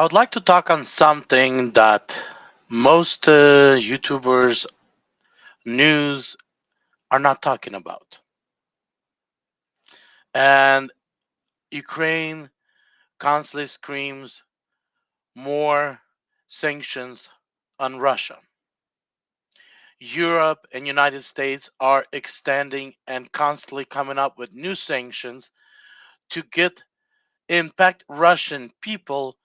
I would like to talk on something that most YouTubers, news are not talking about. And Ukraine constantly screams more sanctions on Russia. Europe and United States are extending and constantly coming up with new sanctions to get impact Russian people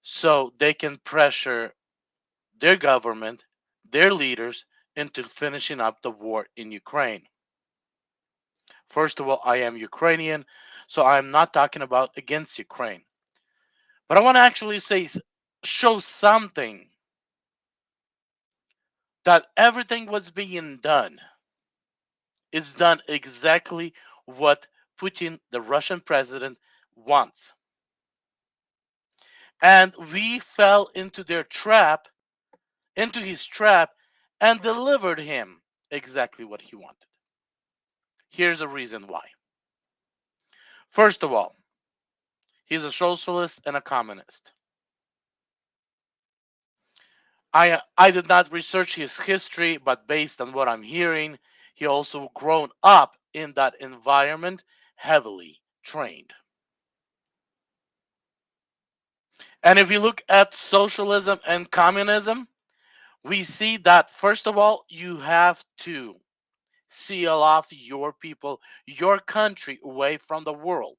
so they can pressure their government, their leaders, into finishing up the war in Ukraine. First of all, I am Ukrainian, so I'm not talking about against Ukraine. But I want to actually show something that everything was being done is done exactly what Putin, the Russian president, wants. And we fell into their trap, into his trap, and delivered him exactly what he wanted. Here's a reason why. First of all, he's a socialist and a communist. I did not research his history, but based on what I'm hearing, he also grown up in that environment, heavily trained. And if you look at socialism and communism, we see that first of all, you have to seal off your people, your country away from the world.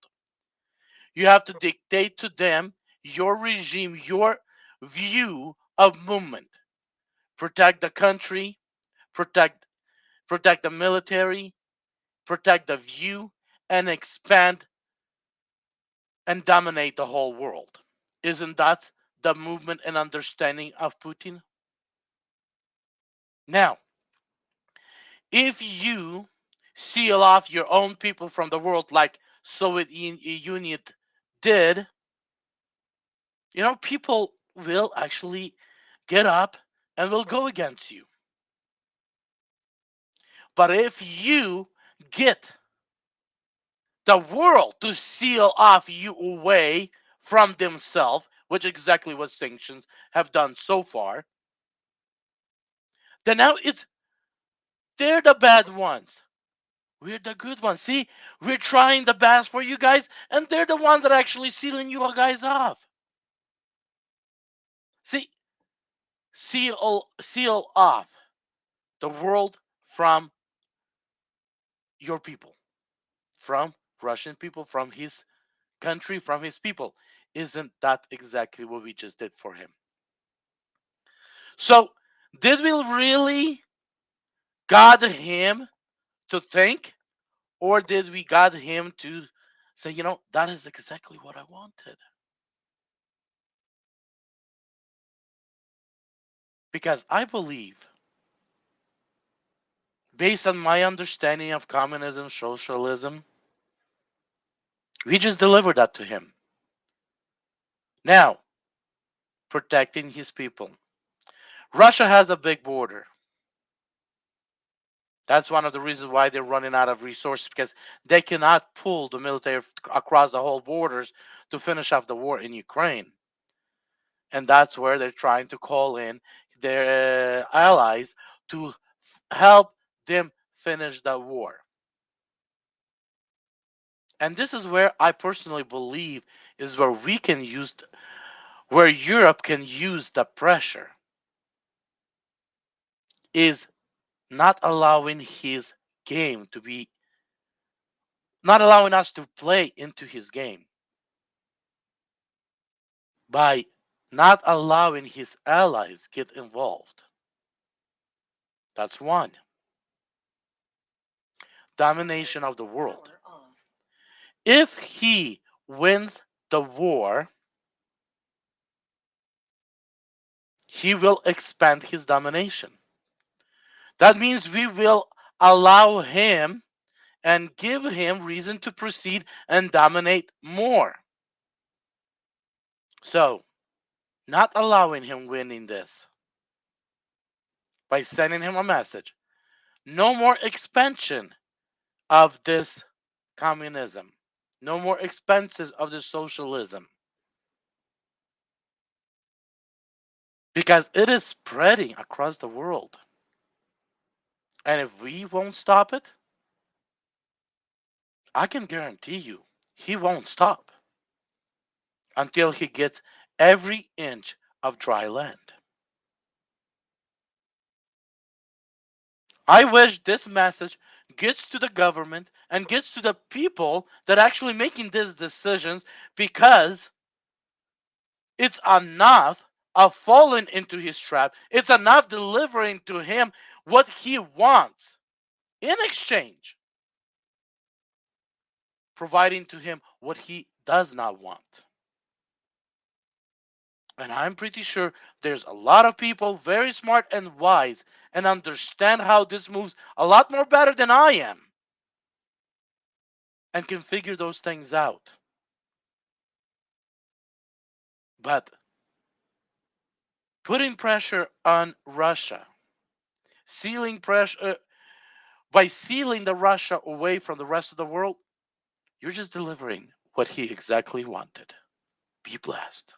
You have to dictate to them your regime, your view of movement. Protect the country, protect the military, protect the view, and expand and dominate the whole world. Isn't that the movement and understanding of Putin? Now, if you seal off your own people from the world like Soviet Union did, people will actually get up and will go against you. But if you get the world to seal off you away from themselves, which exactly what sanctions have done so far, then now they're the bad ones. We're the good ones. See, we're trying the best for you guys, and they're the ones that are actually sealing you guys off. See, seal off the world from your people, from Russian people, from his country, from his people. Isn't that exactly what we just did for him? So, did we really got him to think, or did we got him to say, that is exactly what I wanted? Because I believe, based on my understanding of communism, socialism, we just delivered that to him. Now, protecting his people. Russia has a big border. That's one of the reasons why they're running out of resources, because they cannot pull the military across the whole borders to finish off the war in Ukraine. And that's where they're trying to call in their allies to help them finish the war. And this is where I personally believe is where we can use, where Europe can use the pressure, is not allowing his game to be, not allowing us to play into his game by not allowing his allies get involved. That's one. Domination of the world. If he wins the war, he will expand his domination. That means we will allow him and give him reason to proceed and dominate more. So, not allowing him winning this by sending him a message. No more expansion of this communism. No more expenses of the socialism. because it is spreading across the world. And if we won't stop it, I can guarantee you he won't stop until he gets every inch of dry land. I wish this message gets to the government and gets to the people that are actually making these decisions, because it's enough of falling into his trap. It's enough delivering to him what he wants in exchange, providing to him what he does not want. And I'm pretty sure there's a lot of people very smart and wise and understand how this moves a lot more better than I am and can figure those things out. But putting pressure on Russia, sealing pressure by sealing the Russia away from the rest of the world, you're just delivering what he exactly wanted. Be blessed.